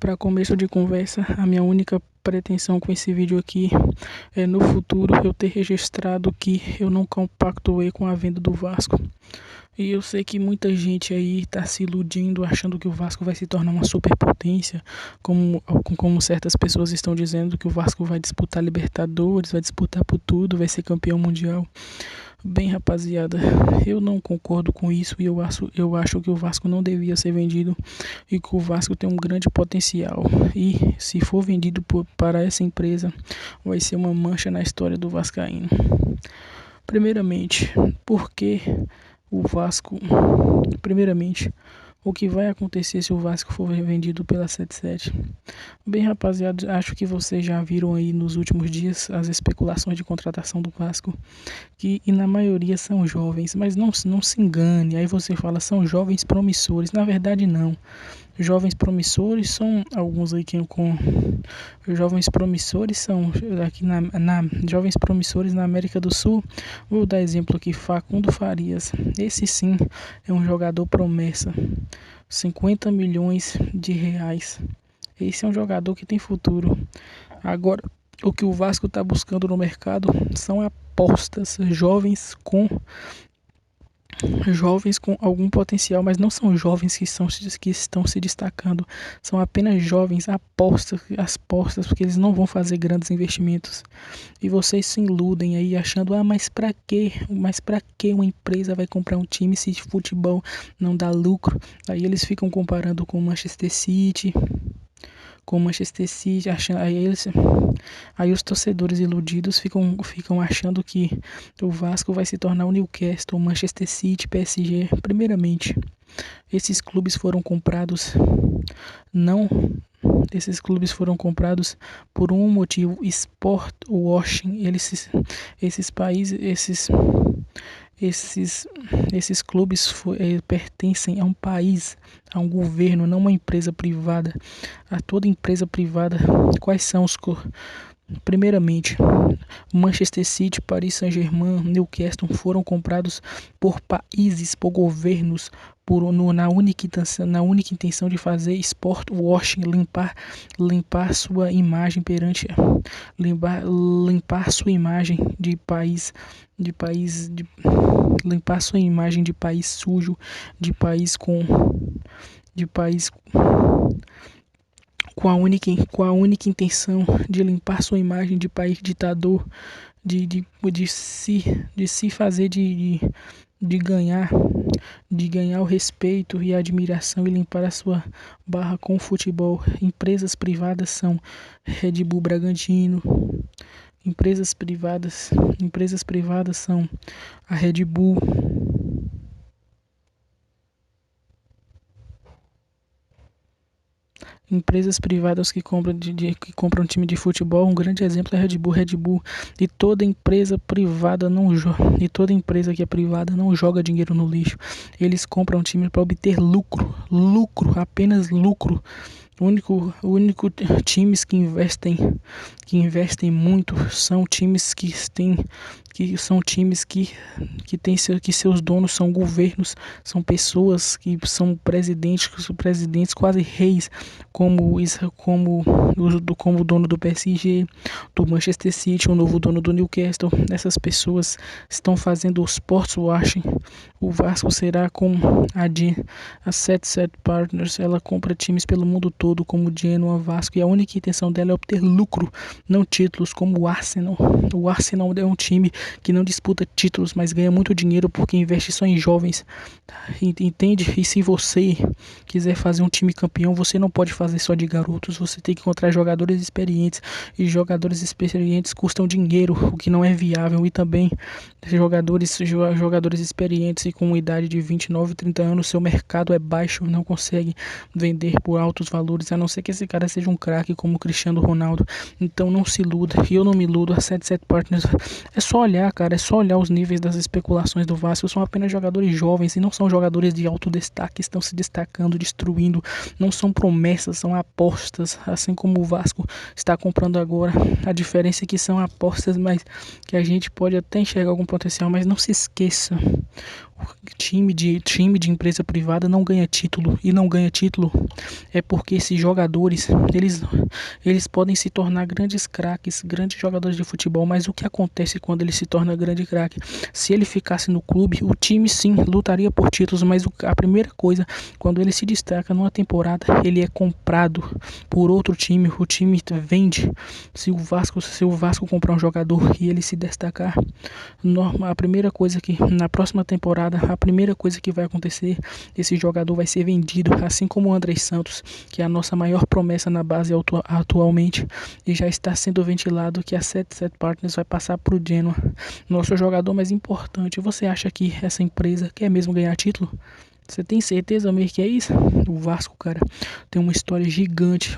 Para começo de conversa, a minha única pretensão com esse vídeo aqui é no futuro eu ter registrado que eu não compactuei com a venda do Vasco. E eu sei que muita gente aí está se iludindo, achando que o Vasco vai se tornar uma superpotência, como certas pessoas estão dizendo que o Vasco vai disputar Libertadores, vai disputar por tudo, vai ser campeão mundial. Bem, rapaziada, eu não concordo com isso e eu acho que o Vasco não devia ser vendido e que o Vasco tem um grande potencial. E se for vendido para essa empresa, vai ser uma mancha na história do Vascaíno. Primeiramente, porque o Vasco. Primeiramente, o que vai acontecer se o Vasco for vendido pela 77? Bem, rapaziada, acho que vocês já viram aí nos últimos dias as especulações de contratação do Vasco, e na maioria são jovens, mas não se engane, aí você fala são jovens promissores, na verdade não. Jovens promissores são alguns aí que com jovens promissores são aqui jovens promissores na América do Sul. Vou dar exemplo aqui, Facundo Farias. Esse sim é um jogador promessa. 50 milhões de reais. Esse é um jogador que tem futuro. Agora, o que o Vasco está buscando no mercado são apostas, jovens com algum potencial, mas não são jovens que estão se destacando, são apenas jovens apostas, porque eles não vão fazer grandes investimentos. E vocês se iludem aí achando, mas pra quê? Mas pra que uma empresa vai comprar um time se futebol não dá lucro? Aí eles ficam comparando com o Manchester City, achando, aí os torcedores iludidos ficam achando que o Vasco vai se tornar o Newcastle, o Manchester City, PSG. Primeiramente, esses clubes foram comprados não esses clubes foram comprados por um motivo: sport washing. Esses clubes pertencem a um país, a um governo, não uma empresa privada. A toda empresa privada, quais são os primeiramente, Manchester City, Paris Saint-Germain, Newcastle foram comprados por países, por governos, na única intenção de fazer sport washing, limpar sua imagem limpar sua imagem limpar sua imagem de país sujo, de país com a única intenção de limpar sua imagem de país ditador, de se fazer de ganhar o respeito e a admiração e limpar a sua barra com o futebol. Empresas privadas são Red Bull Bragantino. Empresas privadas são a Red Bull. Empresas privadas que compram time de futebol, um grande exemplo é a Red Bull. E toda empresa privada e toda empresa que é privada não joga dinheiro no lixo. Eles compram time para obter lucro, apenas lucro. O único times que investem muito são times que seus donos são governos, são pessoas que são presidentes quase reis, como o dono do PSG, do Manchester City, o novo dono do Newcastle. Essas pessoas estão fazendo o sports washing. O Vasco será como a 77 Partners. Ela compra times pelo mundo todo, como o Genoa, Vasco, e a única intenção dela é obter lucro, não títulos, como o Arsenal. O Arsenal é um time que não disputa títulos, mas ganha muito dinheiro porque investe só em jovens, entende? E se você quiser fazer um time campeão, você não pode fazer só de garotos, você tem que encontrar jogadores experientes, e jogadores experientes custam dinheiro, o que não é viável. E também jogadores experientes e com idade de 29, 30 anos, seu mercado é baixo, não consegue vender por altos valores, a não ser que esse cara seja um craque como o Cristiano Ronaldo. Então não se iluda, e eu não me iludo. A 77 Partners, é só olhar, cara, é só olhar os níveis das especulações do Vasco. São apenas jogadores jovens e não são jogadores de alto destaque, estão se destacando, destruindo. Não são promessas, são apostas, assim como o Vasco está comprando agora. A diferença é que são apostas, mas que a gente pode até enxergar algum potencial, mas não se esqueça, Time de empresa privada não ganha título, e não ganha título é porque esses jogadores, eles podem se tornar grandes craques, grandes jogadores de futebol, mas o que acontece quando ele se torna grande craque? Se ele ficasse no clube, o time sim lutaria por títulos, mas a primeira coisa, quando ele se destaca numa temporada, ele é comprado por outro time, o time vende. Se o Vasco comprar um jogador e ele se destacar, a primeira coisa que na próxima temporada, a primeira coisa que vai acontecer, esse jogador vai ser vendido, assim como o André Santos, que é a nossa maior promessa na base atualmente, e já está sendo ventilado que a 77 Partners vai passar para o Genoa, nosso jogador mais importante. Você acha que essa empresa quer mesmo ganhar título? Você tem certeza mesmo que é isso? O Vasco, cara, tem uma história gigante,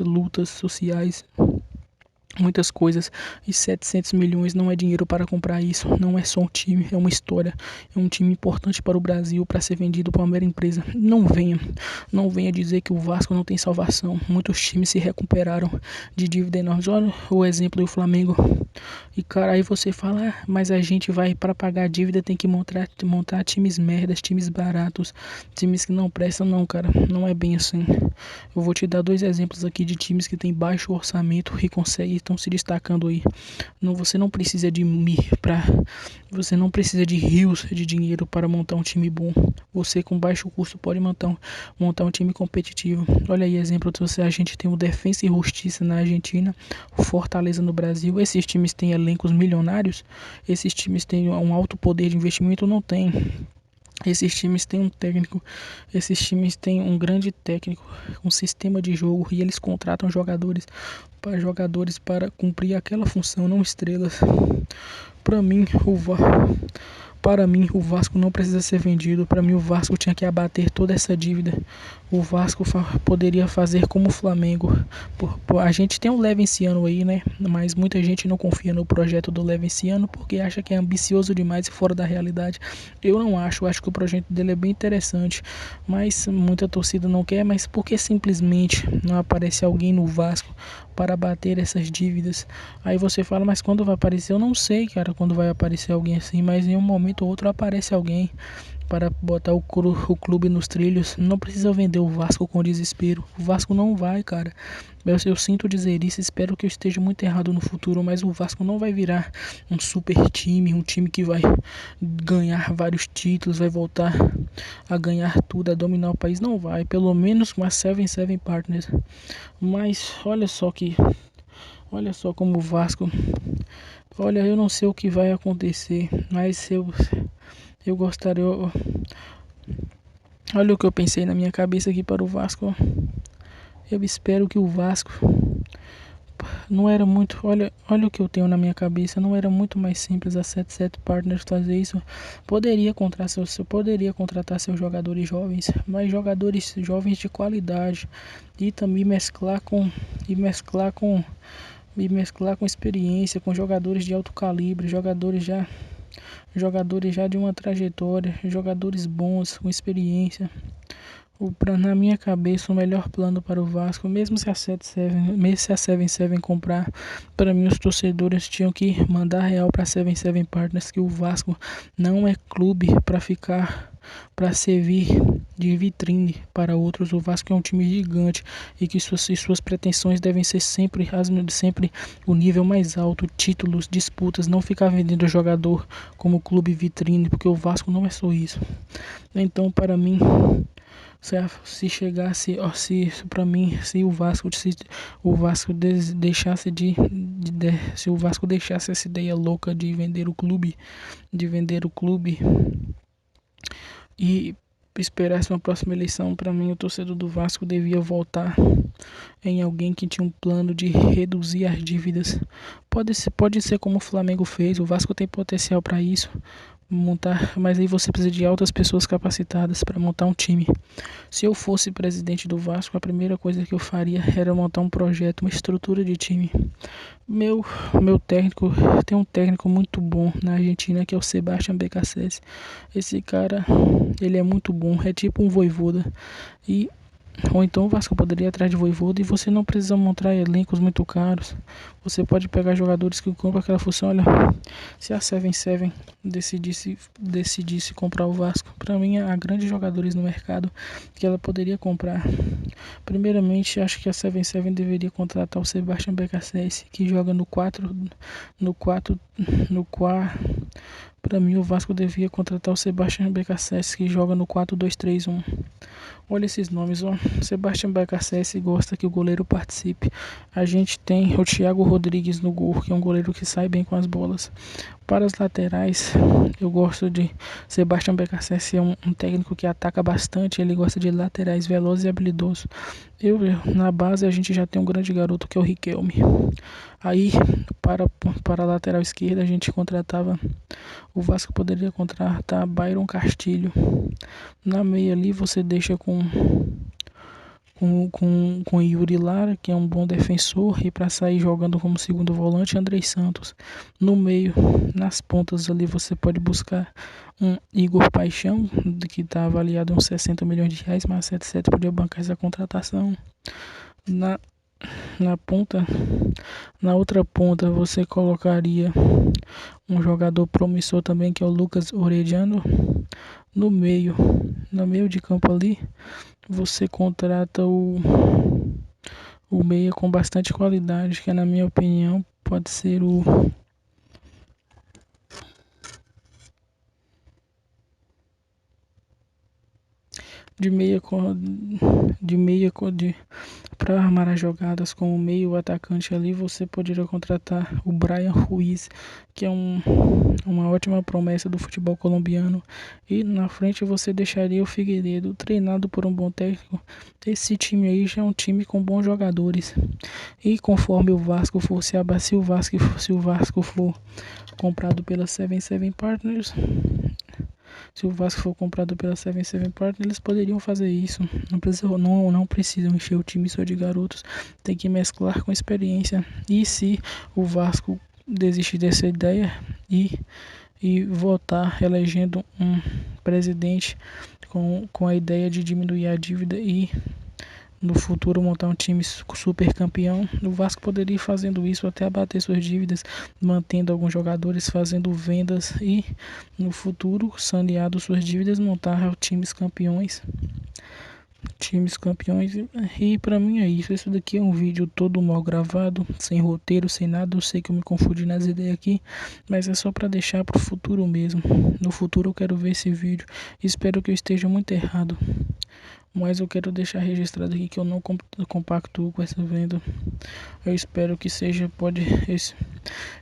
lutas sociais, muitas coisas, e 700 milhões não é dinheiro para comprar isso. Não é só um time, é uma história, é um time importante para o Brasil, para ser vendido para uma mera empresa. Não venha dizer que o Vasco não tem salvação. Muitos times se recuperaram de dívida enormes. Olha o exemplo do Flamengo. E cara, aí você fala, mas a gente vai, para pagar a dívida, tem que montar times merdas, times baratos, times que não prestam. Não, cara, não é bem assim. Eu vou te dar dois exemplos aqui de times que têm baixo orçamento e conseguem, estão se destacando aí. Não, você não precisa de rios de dinheiro para montar um time bom. Você com baixo custo pode montar um time competitivo. Olha aí exemplo, a gente tem o Defensa e Justiça na Argentina, o Fortaleza no Brasil. Esses times têm elencos milionários, esses times têm um alto poder de investimento? Não tem. Esses times têm um técnico, esses times têm um grande técnico, um sistema de jogo, e eles contratam jogadores para cumprir aquela função, não estrelas. Para mim, para mim, o Vasco não precisa ser vendido. Para mim, o Vasco tinha que abater toda essa dívida. O Vasco poderia fazer como o Flamengo. A gente tem o Levenciano aí, né? Mas muita gente não confia no projeto do Levenciano porque acha que é ambicioso demais e fora da realidade. Eu não acho. Acho que o projeto dele é bem interessante, mas muita torcida não quer. Mas por que simplesmente não aparece alguém no Vasco para abater essas dívidas? Aí você fala, mas quando vai aparecer? Eu não sei, cara, quando vai aparecer alguém assim, mas em um momento ou outro aparece alguém para botar o clube nos trilhos. Não precisa vender o Vasco com desespero. O Vasco não vai, cara. Eu sinto dizer isso, espero que eu esteja muito errado no futuro, mas o Vasco não vai virar um super time, um time que vai ganhar vários títulos, vai voltar a ganhar tudo, a dominar o país. Não vai, pelo menos com a 77 Partners. Mas olha só como o Vasco. Olha, eu não sei o que vai acontecer, mas eu gostaria. Olha o que eu pensei na minha cabeça aqui para o Vasco. Eu espero que o Vasco não era muito. Olha o que eu tenho na minha cabeça. Não era muito mais simples a 77 Partners fazer isso. Poderia contratar seus jogadores jovens, mas jogadores jovens de qualidade, e também mesclar com experiência, com jogadores de alto calibre, jogadores já de uma trajetória, jogadores bons, com experiência. Na minha cabeça, o melhor plano para o Vasco, mesmo se a 77 comprar, para mim os torcedores tinham que mandar real para a 77 Partners que o Vasco não é clube para servir de vitrine para outros. O Vasco é um time gigante e que suas pretensões devem ser sempre o nível mais alto, títulos, disputas, não ficar vendendo jogador como clube vitrine, porque o Vasco não é só isso. Então, para mim, se chegasse, se para mim, se o Vasco se o Vasco deixasse essa ideia louca de vender o clube e esperasse uma próxima eleição, para mim o torcedor do Vasco devia votar em alguém que tinha um plano de reduzir as dívidas. Pode ser como o Flamengo fez. O Vasco tem potencial para isso, mas aí você precisa de altas pessoas capacitadas para montar um time. Se eu fosse presidente do Vasco, a primeira coisa que eu faria era montar um projeto, uma estrutura de time. Meu técnico, tem um técnico muito bom na Argentina que é o Sebastián Beccacece. Esse cara, ele é muito bom, é tipo um Vojvoda. E Ou então o Vasco poderia ir atrás de Vojvoda e você não precisa montar elencos muito caros. Você pode pegar jogadores que compram aquela função. Olha, se a 77 decidisse comprar o Vasco, para mim há grandes jogadores no mercado que ela poderia comprar. Primeiramente, acho que a 77 deveria contratar o Sebastian BKSS, que joga no 4 no 4 no 4. Para mim, o Vasco devia contratar o Sebastian BKSS, que joga no 4-2-3-1. Olha esses nomes, ó. Sebastião BKSS gosta que o goleiro participe. A gente tem o Thiago Rodrigues no gol, que é um goleiro que sai bem com as bolas. Para as laterais, eu gosto de Sebastião BKSS, é um técnico que ataca bastante. Ele gosta de laterais velozes e habilidosos. Na base, a gente já tem um grande garoto que é o Riquelme. Aí, para a lateral esquerda, a gente contratava. O Vasco poderia contratar Byron Castilho. Na meia ali você deixa com Yuri Lara, que é um bom defensor, e para sair jogando como segundo volante, Andrei Santos. No meio, nas pontas ali, você pode buscar um Igor Paixão, que está avaliado em uns 60 milhões de reais, mas a 77 podia bancar essa contratação. Na ponta, na outra ponta, você colocaria um jogador promissor também, que é o Lucas Orediano. No meio de campo ali, você contrata o meia com bastante qualidade, que na minha opinião pode ser o de meia para armar as jogadas com o meio atacante ali. Você poderia contratar o Brian Ruiz, que é uma ótima promessa do futebol colombiano, e na frente você deixaria o Figueiredo, treinado por um bom técnico. Esse time aí já é um time com bons jogadores, e conforme o Vasco for se o Vasco for comprado pela 77 Partners, se o Vasco for comprado pela 77 Partners, eles poderiam fazer isso. Não precisam encher o time só de garotos. Tem que mesclar com experiência. E se o Vasco desistir dessa ideia e votar elegendo um presidente com a ideia de diminuir a dívida e no futuro montar um time super campeão, o Vasco poderia ir fazendo isso até abater suas dívidas, mantendo alguns jogadores, fazendo vendas e no futuro, saneado suas dívidas, montar times campeões. E pra mim é isso. Esse daqui é um vídeo todo mal gravado, sem roteiro, sem nada. Eu sei que eu me confundi nas ideias aqui, mas é só pra deixar pro futuro mesmo. No futuro eu quero ver esse vídeo. Espero que eu esteja muito errado, mas eu quero deixar registrado aqui que eu não compactuo com essa venda. Eu espero que seja,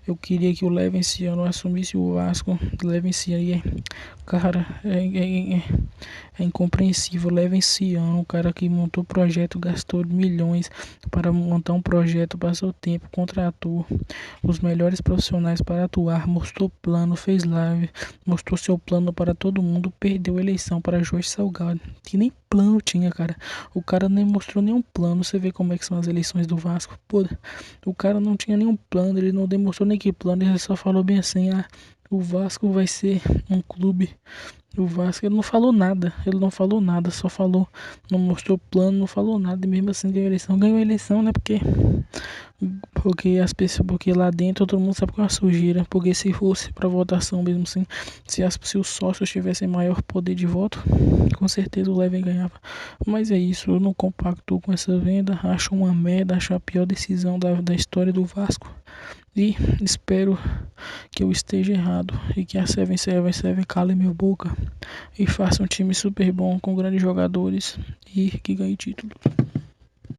eu queria que o Levenciano assumisse o Vasco. Levenciano aí, cara, é incompreensível. Levenciano, o cara que montou o projeto, gastou milhões para montar um projeto, passou tempo, contratou os melhores profissionais para atuar, mostrou plano, fez live, mostrou seu plano para todo mundo, perdeu a eleição para Jorge Salgado, que nem plano tinha, cara. O cara nem mostrou nenhum plano. Você vê como é que são as eleições do Vasco. Pô, o cara não tinha nenhum plano, ele não demonstrou nem que plano, ele só falou bem assim: ah, o Vasco vai ser um clube. O Vasco, ele não falou nada, só falou, não mostrou plano, não falou nada, e mesmo assim ganhou a eleição, né, porque lá dentro todo mundo sabe que é uma sujeira, porque se fosse para votação mesmo assim, se os sócios tivessem maior poder de voto, com certeza o Levin ganhava. Mas é isso, eu não compacto com essa venda, acho uma merda, acho a pior decisão da história do Vasco. E espero que eu esteja errado e que a 77 cale minha boca e faça um time super bom com grandes jogadores e que ganhe título.